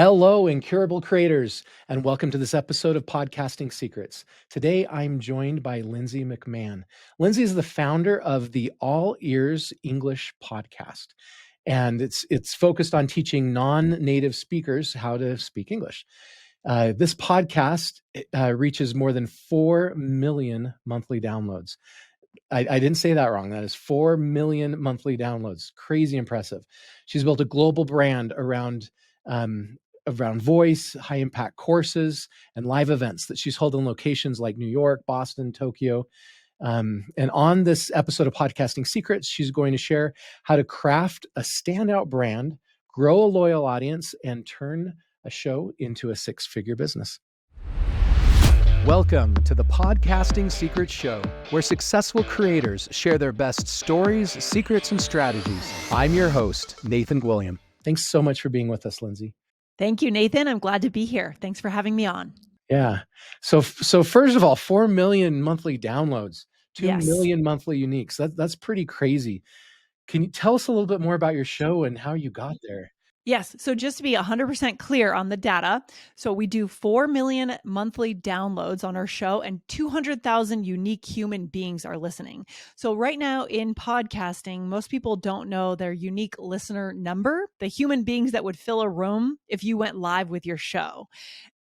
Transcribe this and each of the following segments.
Hello, incurable creators, and welcome to this episode of Podcasting Secrets. Today, I'm joined by Lindsay McMahon. Lindsay is the founder of the All Ears English podcast, and it's focused on teaching non-native speakers how to speak English. This podcast reaches more than 4 million monthly downloads. I didn't say that wrong. That is 4 million monthly downloads. Crazy impressive. She's built a global brand around voice, high impact courses, and live events that she's held in locations like New York, Boston, Tokyo. And on this episode of Podcasting Secrets, she's going to share how to craft a standout brand, grow a loyal audience, and turn a show into a six-figure business. Welcome to the Podcasting Secrets Show, where successful creators share their best stories, secrets, and strategies. I'm your host, Nathan William. Thanks so much for being with us, Lindsay. Thank you, Nathan. I'm glad to be here. Thanks for having me on. Yeah. So first of all, 4 million monthly downloads, 2 million monthly uniques. That's pretty crazy. Can you tell us a little bit more about your show and how you got there? Yes. So just to be 100% clear on the data, so we do 4 million monthly downloads on our show and 200,000 unique human beings are listening. So right now in podcasting, most people don't know their unique listener number, the human beings that would fill a room if you went live with your show.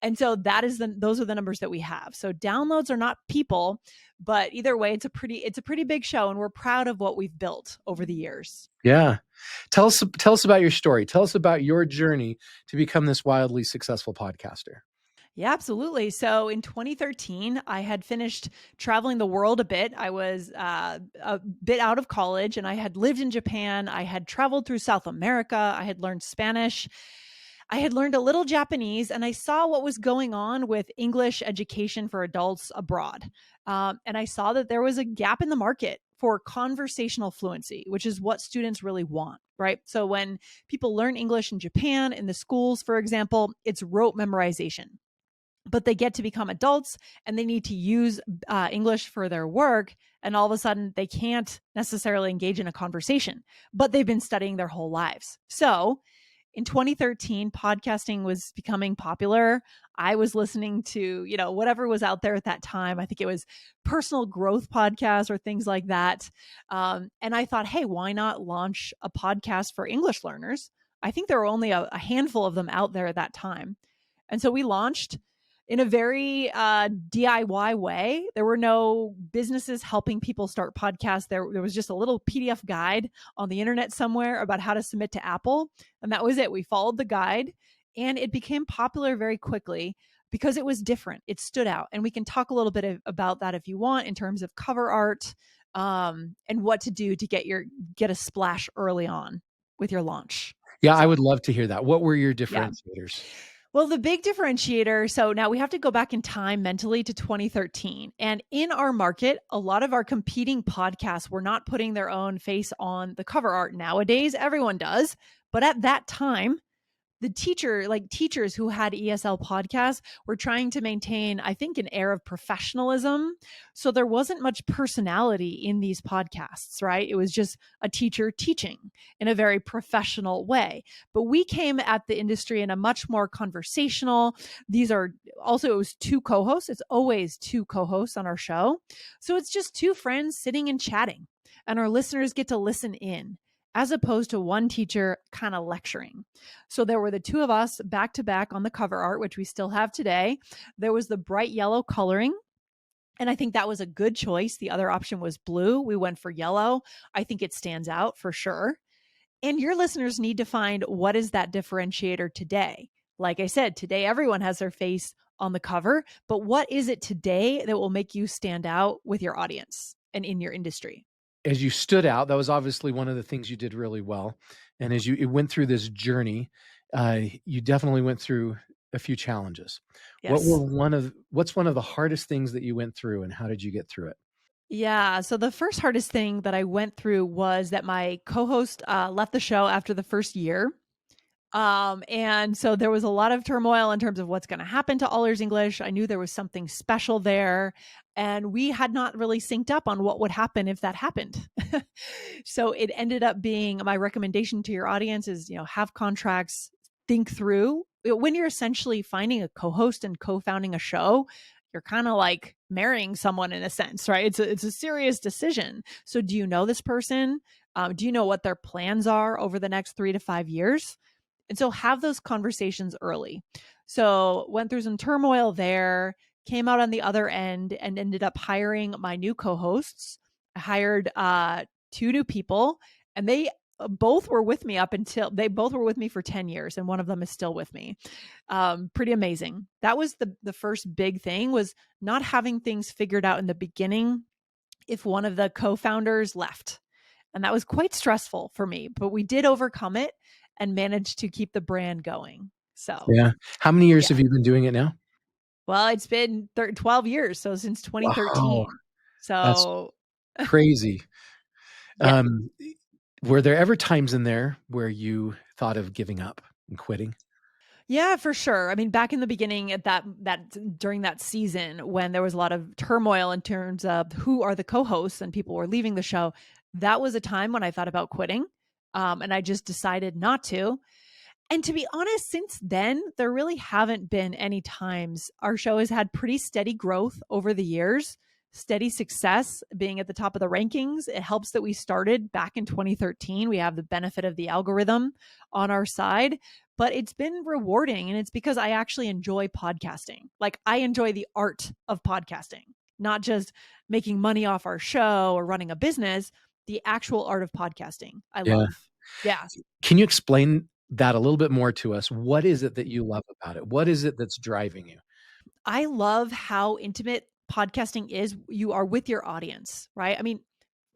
And so those are the numbers that we have. So downloads are not people, but either way, it's a pretty big show, and we're proud of what we've built over the years. Yeah. Tell us about your story. Tell us about your journey to become this wildly successful podcaster. Yeah, absolutely. So in 2013, I had finished traveling the world a bit. I was a bit out of college, and I had lived in Japan. I had traveled through South America. I had learned Spanish. I had learned a little Japanese, and I saw what was going on with English education for adults abroad. And I saw that there was a gap in the market for conversational fluency, which is what students really want, right? So when people learn English in Japan, in the schools, for example, it's rote memorization. But they get to become adults and they need to use English for their work. And all of a sudden, they can't necessarily engage in a conversation, but they've been studying their whole lives. So in 2013, podcasting was becoming popular. I was listening to, whatever was out there at that time. I think it was personal growth podcasts or things like that. And I thought, hey, why not launch a podcast for English learners? I think there were only a handful of them out there at that time. And so we launched in a very DIY way. There were no businesses helping people start podcasts. There was just a little PDF guide on the internet somewhere about how to submit to Apple. And that was it. We followed the guide, and it became popular very quickly because it was different. It stood out. And we can talk a little bit about that if you want, in terms of cover art and what to do to get a splash early on with your launch. Yeah, I would love to hear that. What were your differentiators? Yeah. Well, the big differentiator, so now we have to go back in time mentally to 2013. And in our market, a lot of our competing podcasts were not putting their own face on the cover art. Nowadays, everyone does. But at that time, the teachers who had ESL podcasts were trying to maintain, I think, an air of professionalism. So there wasn't much personality in these podcasts, right? It was just a teacher teaching in a very professional way. But we came at the industry in a much more conversational. It was two co-hosts. It's always two co-hosts on our show. So it's just two friends sitting and chatting, and our listeners get to listen in, as opposed to one teacher kind of lecturing. So there were the two of us back to back on the cover art, which we still have today. There was the bright yellow coloring, and I think that was a good choice. The other option was blue. We went for yellow. I think it stands out for sure. And your listeners need to find what is that differentiator today. Like I said, today everyone has their face on the cover, but what is it today that will make you stand out with your audience and in your industry? As you stood out, that was obviously one of the things you did really well. And as you went through this journey, you definitely went through a few challenges. Yes. What's one of the hardest things that you went through, and how did you get through it? Yeah. So the first hardest thing that I went through was that my co-host left the show after the first year. And so there was a lot of turmoil in terms of what's going to happen to All Ears English. I knew there was something special there, and we had not really synced up on what would happen if that happened. So it ended up being, my recommendation to your audience is, have contracts, think through when you're essentially finding a co-host and co-founding a show, you're kind of like marrying someone in a sense, right? It's a serious decision. So do you know this person? Do you know what their plans are over the next 3 to 5 years? And so have those conversations early. So went through some turmoil there, came out on the other end and ended up hiring my new co-hosts. I hired 2 new people, and they both were with me they both were with me for 10 years, and one of them is still with me. Pretty amazing. That was the first big thing, was not having things figured out in the beginning if one of the co-founders left. And that was quite stressful for me, but we did overcome it and managed to keep the brand going. So, Yeah. How many years yeah. have you been doing it now? Well, it's been 12 years, so since Wow, 2013. that's So, crazy. yeah. Um, were there ever times in there where you thought of giving up and quitting? Yeah, for sure. I mean, back in the beginning at during that season when there was a lot of turmoil in terms of who are the co-hosts and people were leaving the show, that was a time when I thought about quitting. And I just decided not to. And to be honest, since then, there really haven't been any times. Our show has had pretty steady growth over the years, steady success, being at the top of the rankings. It helps that we started back in 2013. We have the benefit of the algorithm on our side, but it's been rewarding. And it's because I actually enjoy podcasting. Like, I enjoy the art of podcasting, not just making money off our show or running a business, the actual art of podcasting. I Yeah. love. Yeah. Can you explain that a little bit more to us? What is it that you love about it? What is it that's driving you? I love how intimate podcasting is. You are with your audience, right? I mean,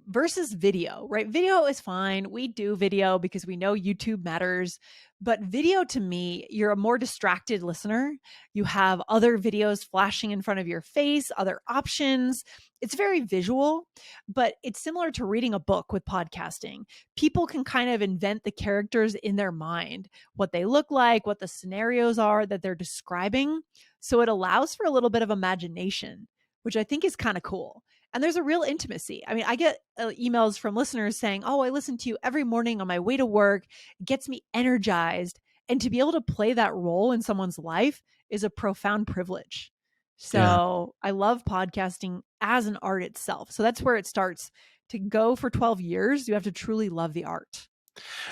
versus video, right? Video is fine. We do video because we know YouTube matters. But video, to me, you're a more distracted listener. You have other videos flashing in front of your face, other options. It's very visual, but it's similar to reading a book with podcasting. People can kind of invent the characters in their mind, what they look like, what the scenarios are that they're describing. So it allows for a little bit of imagination, which I think is kind of cool. And there's a real intimacy. I mean, I get emails from listeners saying, "Oh, I listen to you every morning on my way to work. It gets me energized." And to be able to play that role in someone's life is a profound privilege. Yeah. So I love podcasting as an art itself. So that's where it starts. To go for 12 years, you have to truly love the art.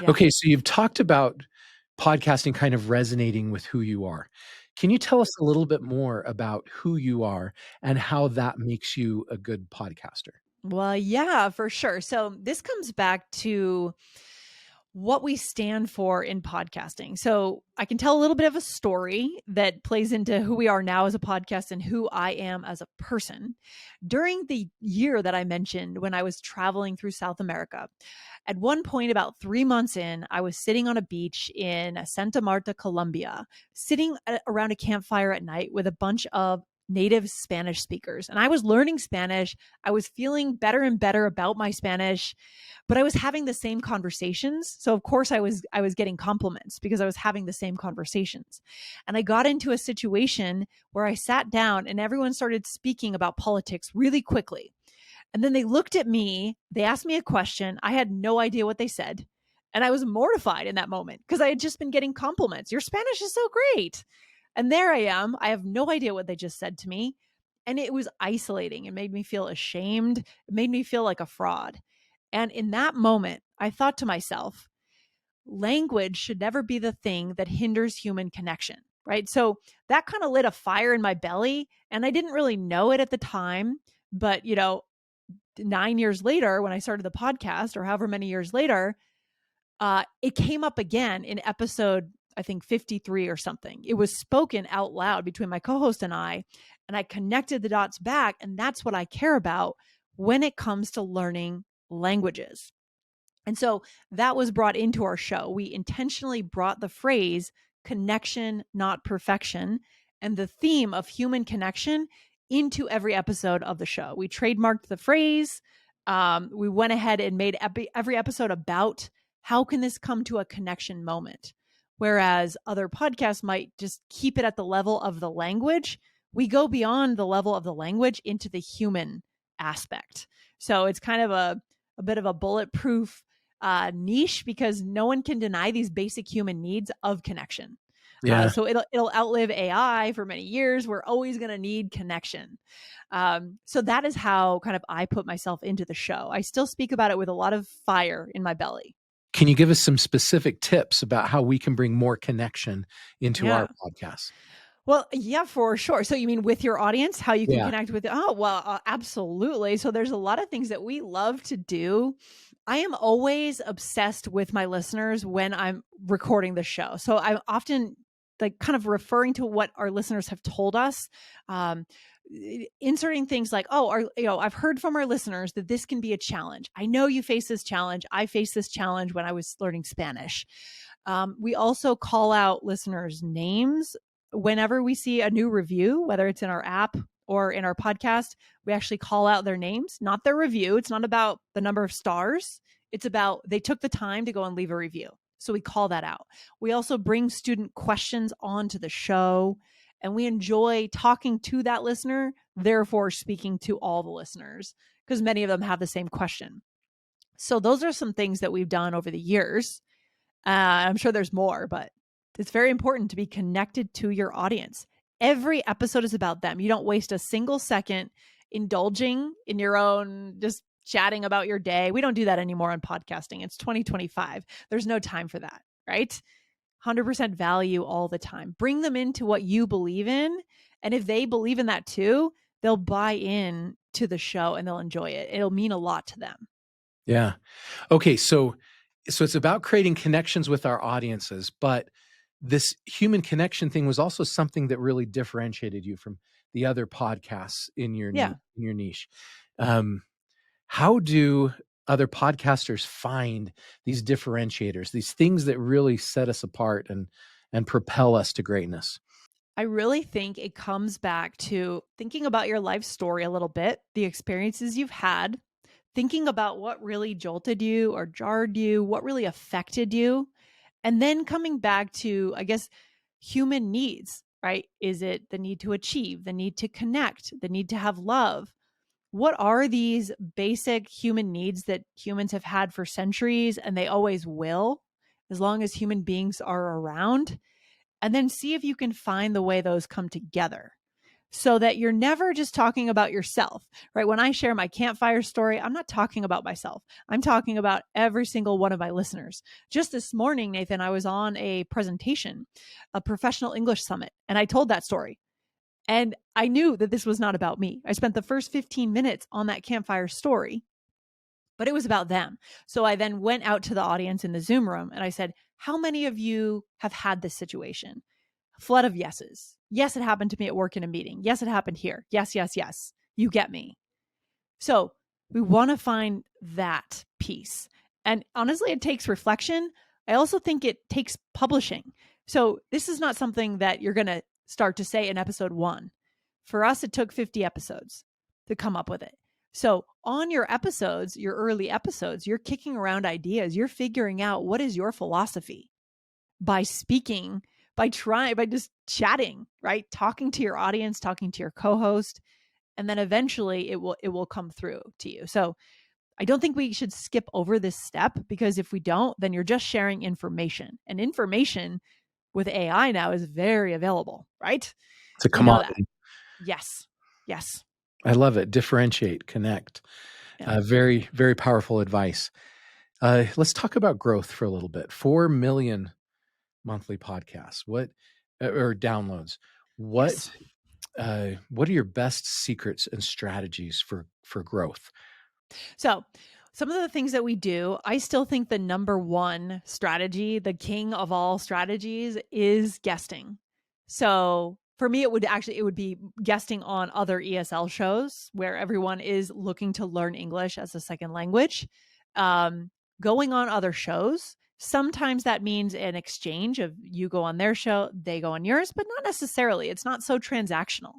Yeah. Okay, so you've talked about podcasting kind of resonating with who you are. Can you tell us a little bit more about who you are and how that makes you a good podcaster? Well, yeah, for sure. So this comes back to what we stand for in podcasting. So I can tell a little bit of a story that plays into who we are now as a podcast and who I am as a person. During the year that I mentioned when I was traveling through South America, at one point, about 3 months in, I was sitting on a beach in Santa Marta, Colombia, sitting around a campfire at night with a bunch of native Spanish speakers. And I was learning Spanish. I was feeling better and better about my Spanish, but I was having the same conversations. So of course I was getting compliments because I was having the same conversations. And I got into a situation where I sat down and everyone started speaking about politics really quickly. And then they looked at me, they asked me a question. I had no idea what they said. And I was mortified in that moment because I had just been getting compliments. Your Spanish is so great. And there I am. I have no idea what they just said to me. And it was isolating. It made me feel ashamed. It made me feel like a fraud. And in that moment, I thought to myself, language should never be the thing that hinders human connection, right? So that kind of lit a fire in my belly. And I didn't really know it at the time. But, 9 years later, when I started the podcast, or however many years later, it came up again in episode, I think 53 or something. It was spoken out loud between my co-host and I connected the dots back. And that's what I care about when it comes to learning languages. And so that was brought into our show. We intentionally brought the phrase connection, not perfection, and the theme of human connection into every episode of the show. We trademarked the phrase. We went ahead and made every episode about how can this come to a connection moment. Whereas other podcasts might just keep it at the level of the language, we go beyond the level of the language into the human aspect. So it's kind of a bit of a bulletproof niche because no one can deny these basic human needs of connection. Yeah. So it'll outlive AI for many years. We're always going to need connection. So that is how kind of I put myself into the show. I still speak about it with a lot of fire in my belly. Can you give us some specific tips about how we can bring more connection into our Yeah. podcast? Well, yeah, for sure. So you mean with your audience, how you can Yeah. connect with? Oh, well, absolutely. So there's a lot of things that we love to do. I am always obsessed with my listeners when I'm recording the show. So I'm often like kind of referring to what our listeners have told us. Um, Inserting things like, oh, I've heard from our listeners that this can be a challenge. I know you face this challenge. I faced this challenge when I was learning Spanish. We also call out listeners' names whenever we see a new review, whether it's in our app or in our podcast. We actually call out their names, not their review. It's not about the number of stars. It's about they took the time to go and leave a review. So we call that out. We also bring student questions onto the show, and we enjoy talking to that listener, therefore speaking to all the listeners, because many of them have the same question. So those are some things that we've done over the years. I'm sure there's more, but it's very important to be connected to your audience. Every episode is about them. You don't waste a single second indulging in your own, just chatting about your day. We don't do that anymore on podcasting. It's 2025. There's no time for that, right? 100% value all the time. Bring them into what you believe in. And if they believe in that too, they'll buy in to the show and they'll enjoy it. It'll mean a lot to them. Yeah. Okay. So it's about creating connections with our audiences, but this human connection thing was also something that really differentiated you from the other podcasts in your Yeah. niche. Um, how do other podcasters find these differentiators, these things that really set us apart and propel us to greatness? I really think it comes back to thinking about your life story a little bit, the experiences you've had, thinking about what really jolted you or jarred you, what really affected you, and then coming back to, I guess, human needs, right? Is it the need to achieve, the need to connect, the need to have love? What are these basic human needs that humans have had for centuries and they always will, as long as human beings are around? And then see if you can find the way those come together so that you're never just talking about yourself, right? When I share my campfire story, I'm not talking about myself. I'm talking about every single one of my listeners. Just this morning, Nathan, I was on a presentation, a professional English summit, and I told that story. And I knew that this was not about me. I spent the first 15 minutes on that campfire story, but it was about them. So I then went out to the audience in the Zoom room and I said, how many of you have had this situation? Flood of yeses. Yes, it happened to me at work in a meeting. Yes, it happened here. Yes, yes, yes. You get me. So we want to find that piece. And honestly, it takes reflection. I also think it takes publishing. So this is not something that you're going to start to say in episode 1. For us, it took 50 episodes to come up with it. So on your episodes, your early episodes, you're kicking around ideas. You're figuring out what is your philosophy by speaking, by just chatting, right? Talking to your audience, talking to your co-host, and then eventually it will come through to you. So I don't think we should skip over this step, because if we don't, then you're just sharing information. And information with AI now is very available, right? It's a We know that. commodity. Yes. Yes. I love it. Differentiate, connect. Yeah. Very, very powerful advice. Let's talk about growth for a little bit. 4 million monthly podcasts. What or downloads? Yes. What are your best secrets and strategies for growth? So, some of the things that we do, I still think the number one strategy, the king of all strategies, is guesting. So, for me, it would be guesting on other ESL shows where everyone is looking to learn English as a second language. Going on other shows. Sometimes that means an exchange of you go on their show, they go on yours, but not necessarily. It's not so transactional.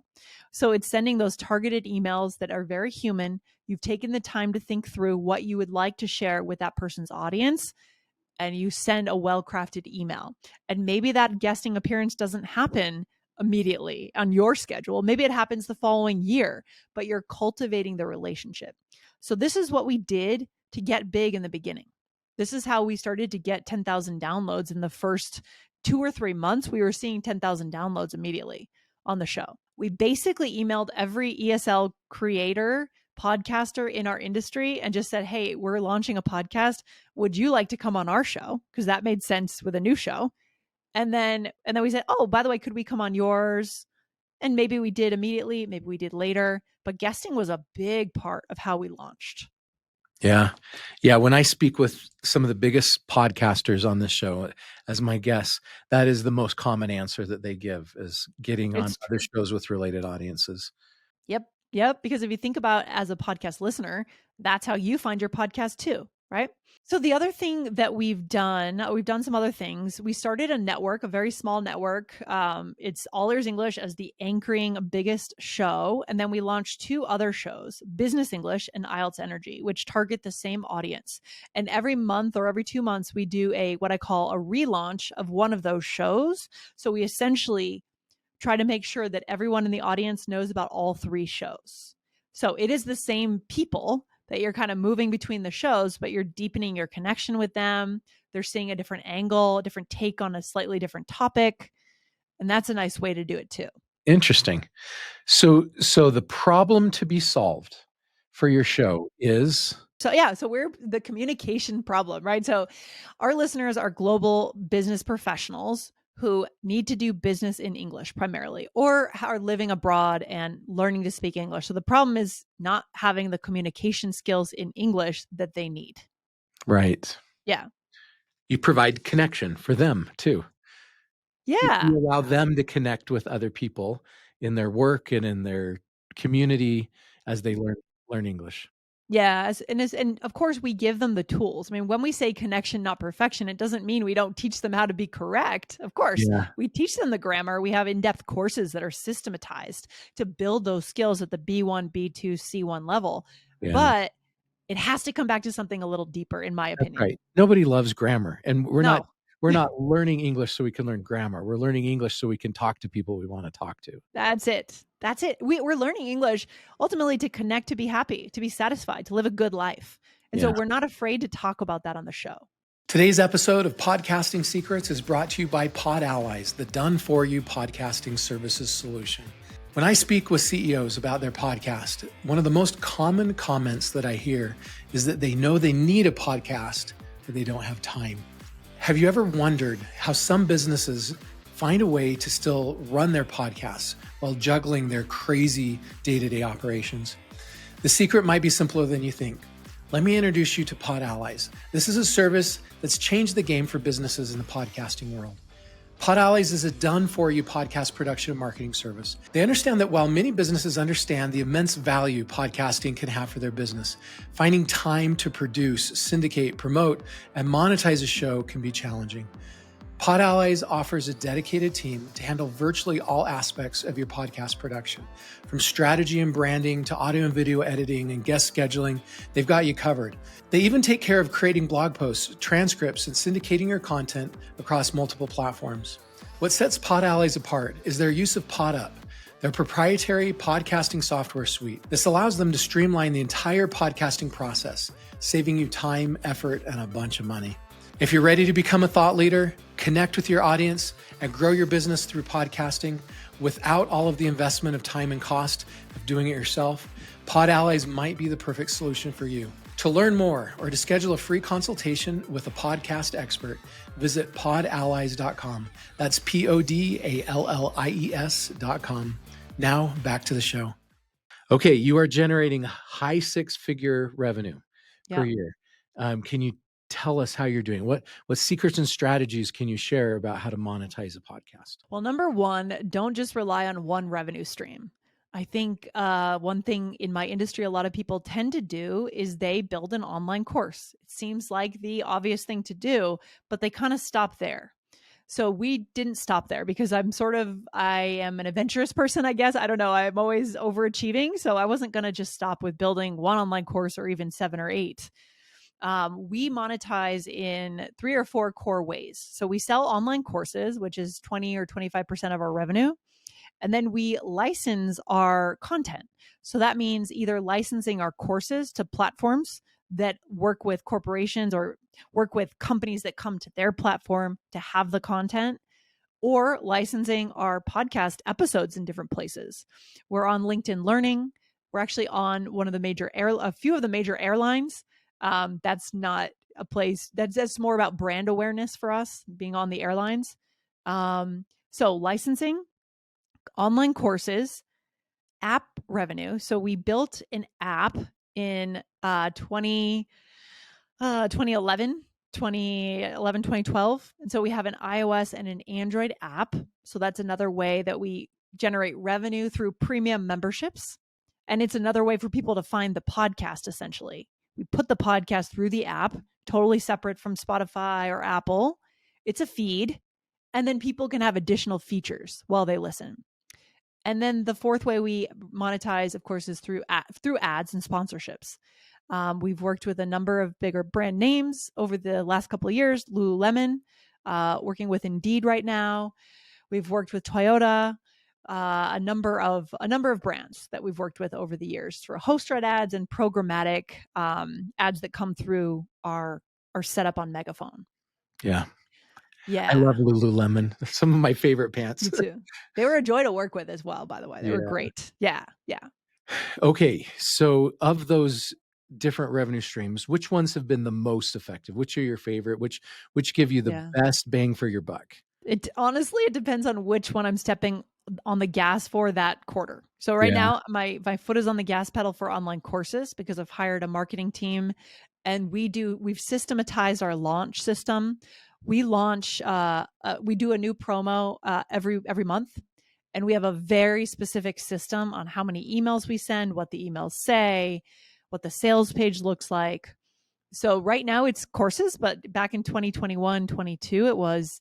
So it's sending those targeted emails that are very human. You've taken the time to think through what you would like to share with that person's audience, and you send a well-crafted email. And maybe that guesting appearance doesn't happen immediately on your schedule. Maybe it happens the following year, but you're cultivating the relationship. So this is what we did to get big in the beginning. This is how we started to get 10,000 downloads in the first 2 or 3 months, we were seeing 10,000 downloads immediately on the show. We basically emailed every ESL creator, podcaster in our industry and just said, hey, we're launching a podcast. Would you like to come on our show? Because that made sense with a new show. And then we said, oh, by the way, could we come on yours? And maybe we did immediately, maybe we did later. But guesting was a big part of how we launched. Yeah. Yeah. When I speak with some of the biggest podcasters on this show as my guests, that is the most common answer that they give, is getting on other shows with related audiences. Yep. Because if you think about as a podcast listener, that's how you find your podcast too, right? So the other thing that we've done some other things. We started a network, a very small network. It's All Ears English as the anchoring biggest show. And then we launched 2 other shows, Business English and IELTS Energy, which target the same audience. And every month or every 2 months, we do what I call a relaunch of one of those shows. So we essentially try to make sure that everyone in the audience knows about all 3 shows. So it is the same people that you're kind of moving between the shows, but you're deepening your connection with them. They're seeing a different angle, a different take on a slightly different topic. And that's a nice way to do it too. Interesting. So the problem to be solved for your show is? So we're the communication problem, right? So our listeners are global business professionals who need to do business in English primarily, or are living abroad and learning to speak English. So the problem is not having the communication skills in English that they need. Right. Yeah. You provide connection for them too. Yeah. You allow them to connect with other people in their work and in their community as they learn English. Yeah, and of course we give them the tools. I mean, when we say connection, not perfection, it doesn't mean we don't teach them how to be correct. Of course, we teach them the grammar. We have in-depth courses that are systematized to build those skills at the B1, B2, C1 level. Yeah. But it has to come back to something a little deeper, in my opinion. That's right. Nobody loves grammar, and we're not learning English so we can learn grammar. We're learning English so we can talk to people we want to talk to. That's it. We're learning English ultimately to connect, to be happy, to be satisfied, to live a good life. And so we're not afraid to talk about that on the show. Today's episode of Podcasting Secrets is brought to you by Pod Allies, the done-for-you podcasting services solution. When I speak with CEOs about their podcast, one of the most common comments that I hear is that they know they need a podcast, but they don't have time. Have you ever wondered how some businesses find a way to still run their podcasts while juggling their crazy day-to-day operations? The secret might be simpler than you think. Let me introduce you to Pod Allies. This is a service that's changed the game for businesses in the podcasting world. Pod Allies is a done-for-you podcast production and marketing service. They understand that while many businesses understand the immense value podcasting can have for their business, finding time to produce, syndicate, promote, and monetize a show can be challenging. Pod Allies offers a dedicated team to handle virtually all aspects of your podcast production. From strategy and branding to audio and video editing and guest scheduling, they've got you covered. They even take care of creating blog posts, transcripts, and syndicating your content across multiple platforms. What sets Pod Allies apart is their use of PodUp, their proprietary podcasting software suite. This allows them to streamline the entire podcasting process, saving you time, effort, and a bunch of money. If you're ready to become a thought leader, connect with your audience, and grow your business through podcasting without all of the investment of time and cost of doing it yourself, Pod Allies might be the perfect solution for you. To learn more or to schedule a free consultation with a podcast expert, visit podallies.com. That's podallies.com. Now back to the show. Okay, you are generating high 6-figure revenue per year. Can you tell us how you're doing? What secrets and strategies can you share about how to monetize a podcast? Well, number one, don't just rely on one revenue stream. I think one thing in my industry a lot of people tend to do is they build an online course. It seems like the obvious thing to do, but they kind of stop there. So we didn't stop there because I am an adventurous person, I guess. I don't know. I'm always overachieving. So I wasn't going to just stop with building one online course or even 7 or 8. We monetize in 3 or 4 core ways. So we sell online courses, which is 20 or 25% of our revenue. And then we license our content. So that means either licensing our courses to platforms that work with corporations or work with companies that come to their platform to have the content. or licensing our podcast episodes in different places. We're on LinkedIn Learning. We're actually on a few of the major airlines. That's not a place that's more about brand awareness for us, being on the airlines. So licensing, online courses, app revenue. So we built an app in 2011, 2012. And so we have an iOS and an Android app. So that's another way that we generate revenue through premium memberships. And it's another way for people to find the podcast, essentially. We put the podcast through the app, totally separate from Spotify or Apple. It's a feed. And then people can have additional features while they listen. And then the fourth way we monetize, of course, is through ads and sponsorships. We've worked with a number of bigger brand names over the last couple of years. Lululemon, working with Indeed right now. We've worked with Toyota, a number of brands that we've worked with over the years through host-read ads and programmatic ads that come through our setup on Megaphone. Yeah. Yeah. I love Lululemon. Some of my favorite pants. Me too. They were a joy to work with as well, by the way. They were Yeah. great. Yeah. Yeah. Okay. So of those different revenue streams, which ones have been the most effective? Which are your favorite? Which give you the Yeah. best bang for your buck? Honestly, it depends on which one I'm stepping on the gas for that quarter. So right Yeah. now, my foot is on the gas pedal for online courses because I've hired a marketing team, and we've systematized our launch system. We launch, we do a new promo every month, and we have a very specific system on how many emails we send, what the emails say, what the sales page looks like. So right now it's courses, but back in 2021, 22, it was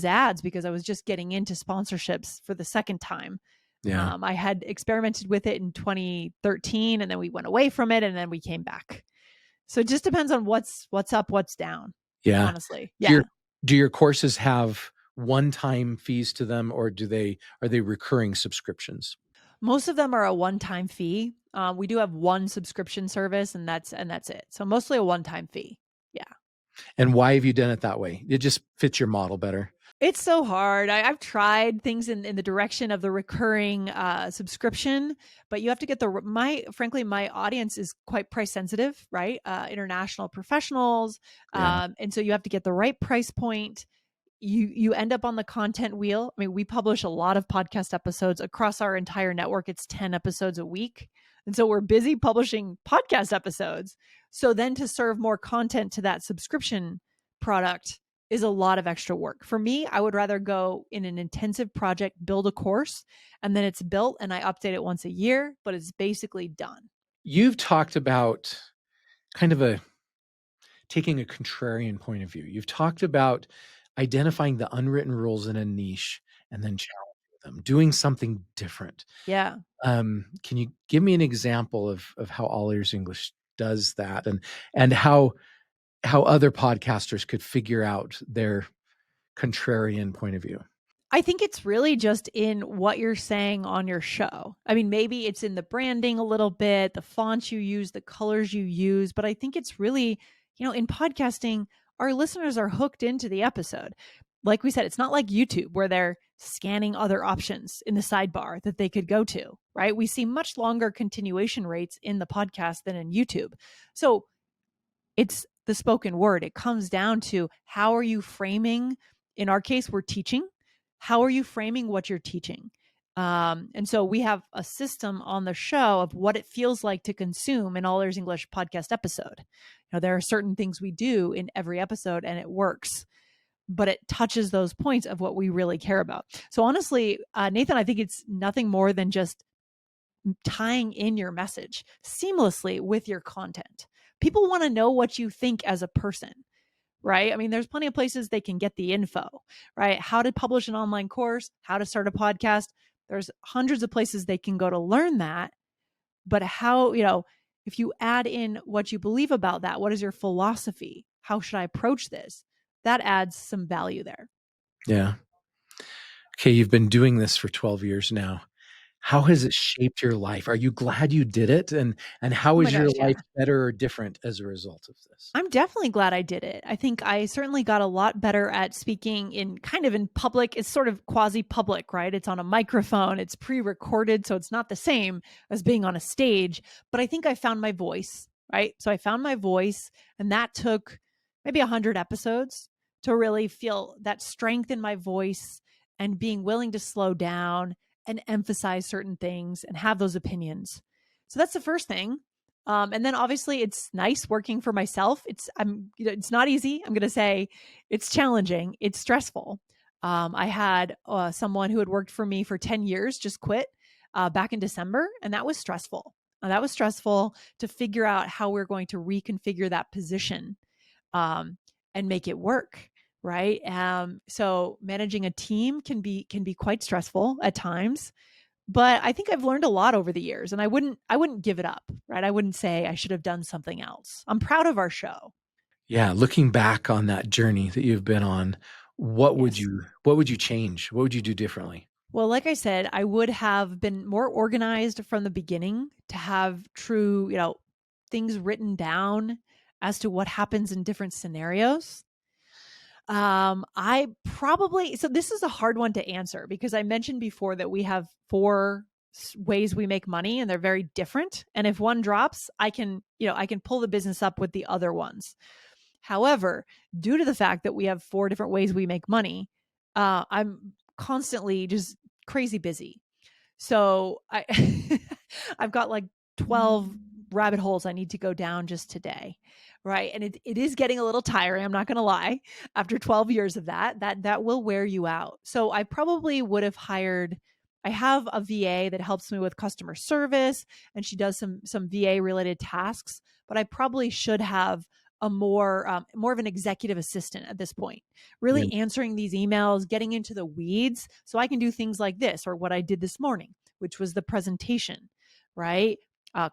ads because I was just getting into sponsorships for the second time. Yeah. I had experimented with it in 2013, and then we went away from it, and then we came back. So it just depends on what's up, what's down. Yeah. Honestly. Yeah. Do your courses have one-time fees to them, or are they recurring subscriptions? Most of them are a one-time fee. We do have one subscription service, and that's it. So mostly a one-time fee. Yeah. And why have you done it that way? It just fits your model better. It's so hard. I've tried things in the direction of the recurring subscription, but you have to get frankly, my audience is quite price sensitive, right? International professionals. Yeah. And so you have to get the right price point. You end up on the content wheel. I mean, we publish a lot of podcast episodes across our entire network. It's 10 episodes a week. And so we're busy publishing podcast episodes. So then to serve more content to that subscription product is a lot of extra work. For me, I would rather go in an intensive project, build a course, and then it's built and I update it once a year, but it's basically done. You've talked about kind of taking a contrarian point of view. You've talked about identifying the unwritten rules in a niche and then challenging them, doing something different. Yeah. Can you give me an example of how All Ears English does that, and how other podcasters could figure out their contrarian point of view? I think it's really just in what you're saying on your show. I mean, maybe it's in the branding a little bit, the fonts you use, the colors you use, but I think it's really, in podcasting, our listeners are hooked into the episode. Like we said, it's not like YouTube where they're scanning other options in the sidebar that they could go to, right? We see much longer continuation rates in the podcast than in YouTube. So it's the spoken word. It comes down to how are you framing? In our case, we're teaching. How are you framing what you're teaching? And so we have a system on the show of what it feels like to consume an All Ears English podcast episode. There are certain things we do in every episode and it works, but it touches those points of what we really care about. So honestly, Nathan, I think it's nothing more than just tying in your message seamlessly with your content. People want to know what you think as a person, right? I mean, there's plenty of places they can get the info, right? How to publish an online course, how to start a podcast. There's hundreds of places they can go to learn that. But how, if you add in what you believe about that, what is your philosophy? How should I approach this? That adds some value there. Yeah. Okay, you've been doing this for 12 years now. How has it shaped your life? Are you glad you did it? And how Oh my is your gosh, life yeah. better or different as a result of this? I'm definitely glad I did it. I think I certainly got a lot better at speaking in kind of in public. It's sort of quasi public, right? It's on a microphone, it's pre recorded. So it's not the same as being on a stage. But I think I found my voice, right? So I found my voice, and that took maybe 100 episodes to really feel that strength in my voice and being willing to slow down and emphasize certain things and have those opinions. So that's the first thing. And then obviously it's nice working for myself. It's not easy. I'm going to say it's challenging. It's stressful. I had someone who had worked for me for 10 years just quit back in December, and that was stressful. That was stressful to figure out how we're going to reconfigure that position um, and make it work. Right. So managing a team can be quite stressful at times, but I think I've learned a lot over the years, and I wouldn't give it up, right? I wouldn't say I should have done something else. I'm proud of our show. Yeah, looking back on that journey that you've been on, Yes. what would you change? What would you do differently? Well, like I said, I would have been more organized from the beginning to have true, things written down as to what happens in different scenarios. I probably so this is a hard one to answer because I mentioned before that we have four ways we make money and they're very different. And if one drops, I can pull the business up with the other ones. However, due to the fact that we have four different ways we make money, I'm constantly just crazy busy. So I I've got like 12 rabbit holes I need to go down just today. Right. And it is getting a little tiring. I'm not going to lie. After 12 years of that will wear you out. So I probably would have hired, I have a VA that helps me with customer service and she does some VA related tasks, but I probably should have a more of an executive assistant at this point, Yeah, really answering these emails, getting into the weeds so I can do things like this or what I did this morning, which was the presentation, right?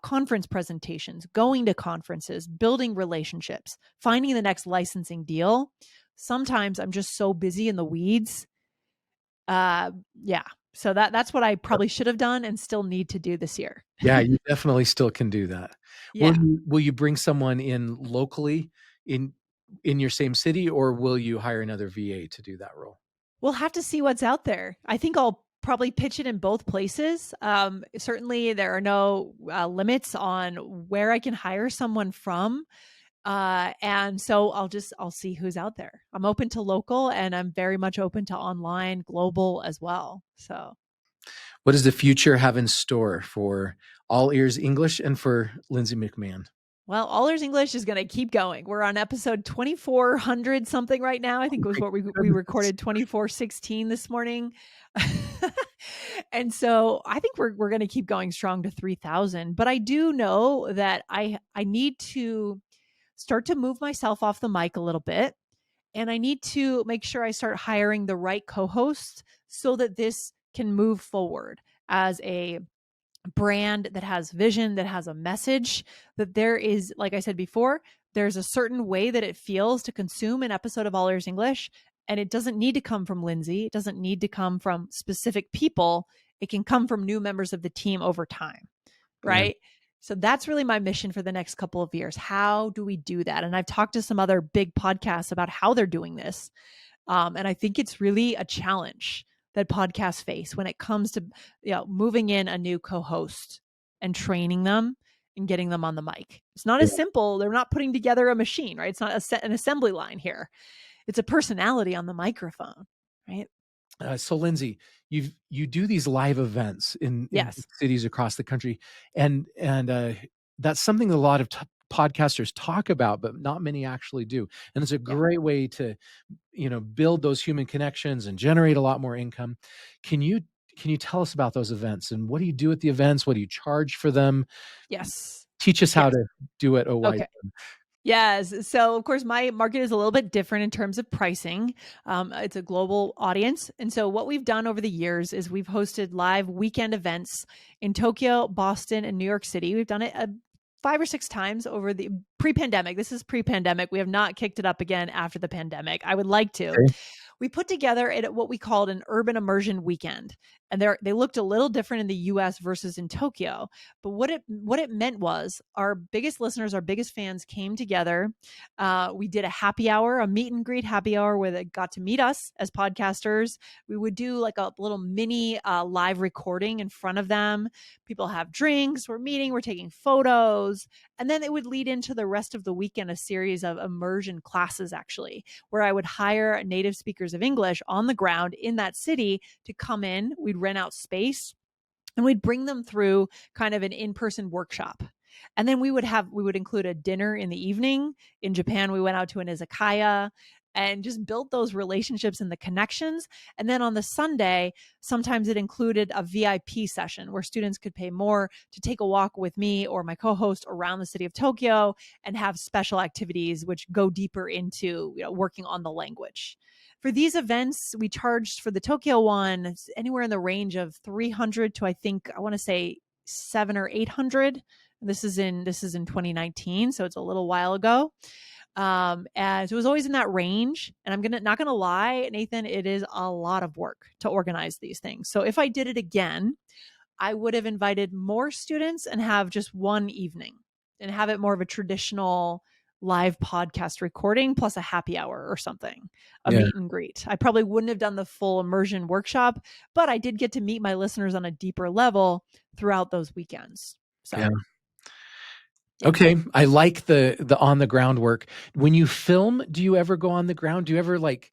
Conference presentations, going to conferences, building relationships, finding the next licensing deal. Sometimes I'm just so busy in the weeds. Yeah. So that's what I probably should have done and still need to do this year. yeah, you definitely still can do that. Yeah. Will you bring someone in locally in in your same city, or will you hire another VA to do that role? We'll have to see what's out there. I think I'll probably pitch it in both places. Certainly, there are no limits on where I can hire someone from. And so I'll see who's out there. I'm open to local and I'm very much open to online, global as well. So, What does the future have in store for All Ears English and for Lindsay McMahon? well, All Ears English is going to keep going. We're on episode 2400 something right now. I think Oh it was my what we goodness. recorded 2416 this morning. And so I think we're going to keep going strong to 3000, but I do know that I need to start to move myself off the mic a little bit. And I need to make sure I start hiring the right co hosts so that this can move forward as a brand that has vision, that has a message, that there is, like I said before, there's a certain way that it feels to consume an episode of All Ears English. And it doesn't need to come from Lindsay. It doesn't need to come from specific people. It can come from new members of the team over time. Yeah. Right. So that's really my mission for the next couple of years. How do we do that? And I've talked to some other big podcasts about how they're doing this. And I think it's really a challenge that podcasts face when it comes to moving in a new co-host and training them and getting them on the mic. It's not Yeah. as simple. They're not putting together a machine, right? It's not an assembly line here. It's a personality on the microphone, right? So Lindsay, you do these live events in Yes. cities across the country, and that's something that a lot of podcasters talk about, but not many actually do. And it's a Yeah. great way to build those human connections and generate a lot more income. Can you can you tell us about those events and what do you do at the events? What do you charge for them? Yes. Teach us how Yes. to do it. Oh, why? Okay. Yes. So, of course, my market is a little bit different in terms of pricing. It's a global audience. And so, what we've done over the years is we've hosted live weekend events in Tokyo, Boston, and New York City. We've done it 5 or 6 times over the pre pandemic. This is pre pandemic. We have not kicked it up again after the pandemic. I would like to. Okay. We put together what we called an urban immersion weekend. and they looked a little different in the US versus in Tokyo. But what it meant was our biggest listeners, our biggest fans came together. We did a happy hour, a meet and greet happy hour where they got to meet us as podcasters. We would do like a little mini live recording in front of them. People have drinks, we're meeting, we're taking photos. And then it would lead into the rest of the weekend, a series of immersion classes, actually, where I would hire native speakers of English on the ground in that city to come in. We'd rent out space and we'd bring them through kind of an in-person workshop. And then we would include a dinner in the evening. In Japan, we went out to an izakaya and just built those relationships and the connections. And then on the Sunday, sometimes it included a VIP session where students could pay more to take a walk with me or my co-host around the city of Tokyo and have special activities which go deeper into working on the language. For these events, we charged for the Tokyo one anywhere in the range of 300 to I want to say 700 or 800. This is in 2019, so it's a little while ago. And so it was always in that range. And I'm not gonna lie, Nathan, it is a lot of work to organize these things. So if I did it again, I would have invited more students and have just one evening and have it more of a traditional live podcast recording plus a happy hour or something, a Yeah. meet and greet. I probably wouldn't have done the full immersion workshop, but I did get to meet my listeners on a deeper level throughout those weekends. So Yeah. yeah. Okay. I like the on the ground work. When you film, do you ever go on the ground? Do you ever like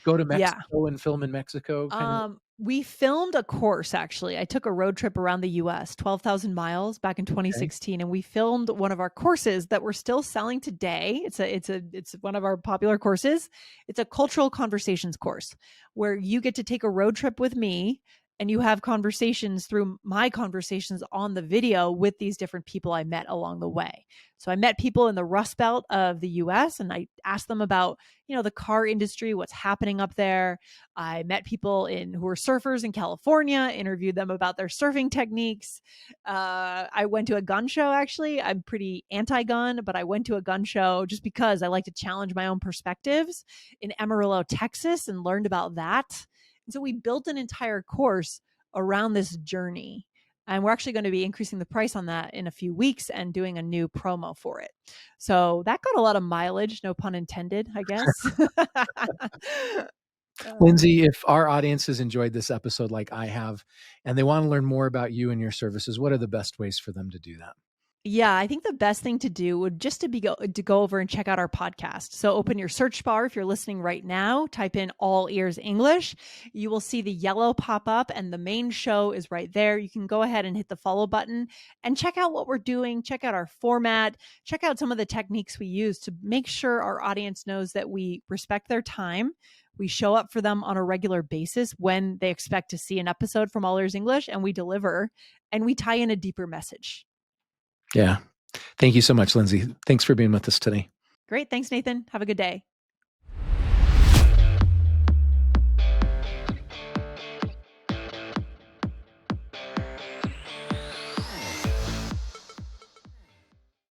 go to Yeah. Mexico and film in Mexico kind of? We filmed a course actually. I took a road trip around the US, 12,000 miles back in Okay. 2016, and we filmed one of our courses that we're still selling today. It's one of our popular courses. It's a cultural conversations course where you get to take a road trip with me and you have conversations through my conversations on the video with these different people I met along the way. So I met people in the Rust Belt of the US and I asked them about, the car industry, what's happening up there. I met people who were surfers in California, interviewed them about their surfing techniques. I went to a gun show, actually. I'm pretty anti-gun, but I went to a gun show just because I like to challenge my own perspectives in Amarillo, Texas, and learned about that. And so we built an entire course around this journey. And we're actually going to be increasing the price on that in a few weeks and doing a new promo for it. So that got a lot of mileage, no pun intended, I guess. Lindsay, if our audience has enjoyed this episode like I have, and they want to learn more about you and your services, what are the best ways for them to do that? Yeah, I think the best thing to do would just to go over and check out our podcast. So open your search bar if you're listening right now, type in All Ears English. You will see the yellow pop up and the main show is right there. You can go ahead and hit the follow button and check out what we're doing, check out our format, check out some of the techniques we use to make sure our audience knows that we respect their time. We show up for them on a regular basis when they expect to see an episode from All Ears English, and we deliver and we tie in a deeper message. Yeah. Thank you so much, Lindsay. Thanks for being with us today. Great. Thanks, Nathan. Have a good day.